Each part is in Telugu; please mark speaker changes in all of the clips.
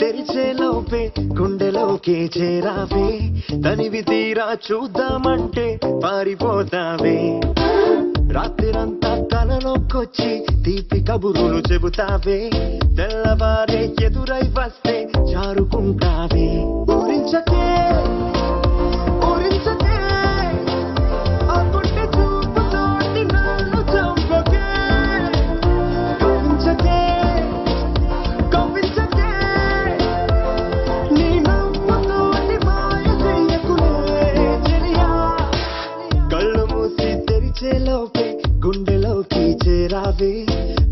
Speaker 1: తెరిచేలోపే గుండెలోకి చేరావే తనివి తీరా చూద్దామంటే పారిపోతావే రాత్రిరంతా కలలోకొచ్చి తీపి కబురులు చెబుతావే తెల్లవారే ఎదురై వస్తే జారుకుంటావే ఊరించకే ఊరించకే ఆ గుండె చూపుతోటి నన్ను చంపకే కవ్వించకే కవ్వించకే నీ నవ్వుతోటి మాయ చెయ్యకులే చెలియా కళ్ళు మూసి తెరిచేలోపే గుండెలోకి చేరావే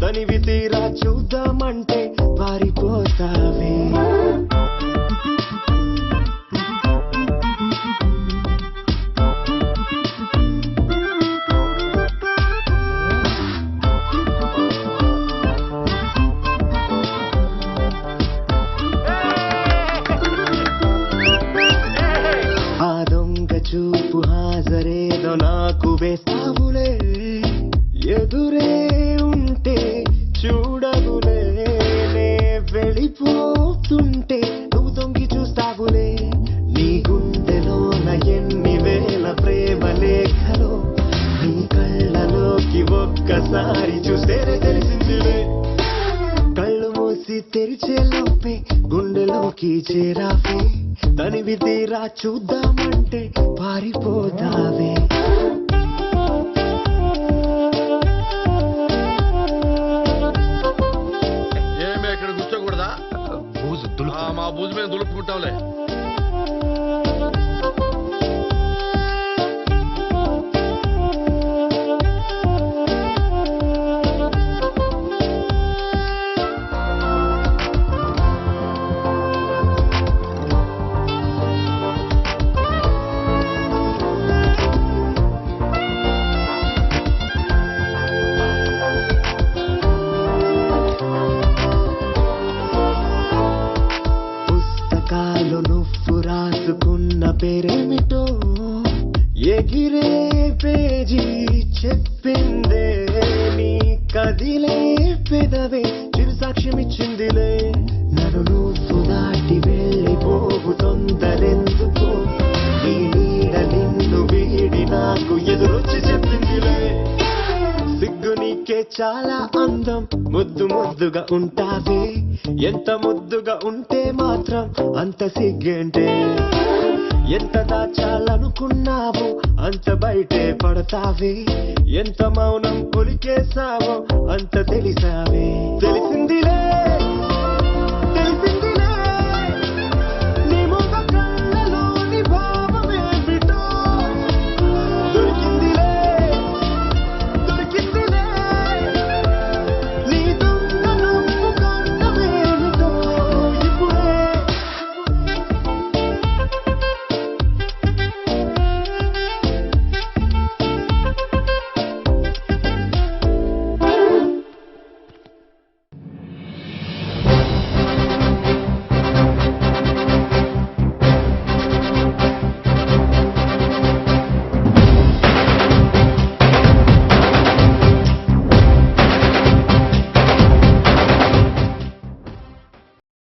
Speaker 1: తనివి తీరా చూద్దామంటే పారిపోతావే ఆ దొంగ చూపు హాజరేదో నాకు వేస్తావులే ఎదురే ఉంటే చూడవులే నే వెళ్ళిపోతుంటే నువ్వు తొంగి చూస్తావులే నీ గుండెలోన ఎన్ని వేల ప్రేమ లేఖలో నీ కళ్ళలోకి ఒక్కసారి చూస్తేనే తెలిసిందిలే కళ్ళు మూసి తెరిచేలోపే గుండెలోకి చేరావే తనివి తీరా చూద్దామంటే పారిపోతావే
Speaker 2: ఏమే ఇక్కడ కూర్చోకూడదా
Speaker 3: బూజు
Speaker 2: మా బూజు మీద దులుపుకుంటావులే
Speaker 1: పుస్తకాలు నువ్వు రాసుకున్న పేరేమిటో ఎగిరే పేజీ చెప్పిందే నీ కదిలే పెదవే చిరు సాక్ష్యమిచ్చిందిలే నన్ను నువ్వు దాటి వెళ్ళిపోవు తొందరెందుకో నీ నీడ నిన్ను వీడి నాకు ఎదురొచ్చి చెప్పిందిలే సిగ్గు నీకే చాలా అందం ముద్దు ముద్దుగా ఉంటావే ఎంత ముద్దుగా ఉంటే మాత్రం అంత సిగ్గేంటే ఎంత దాచాలనుకున్నావో అంత బయటే పడతావే ఎంత మౌనం పులికేసావో అంత తెలిసావే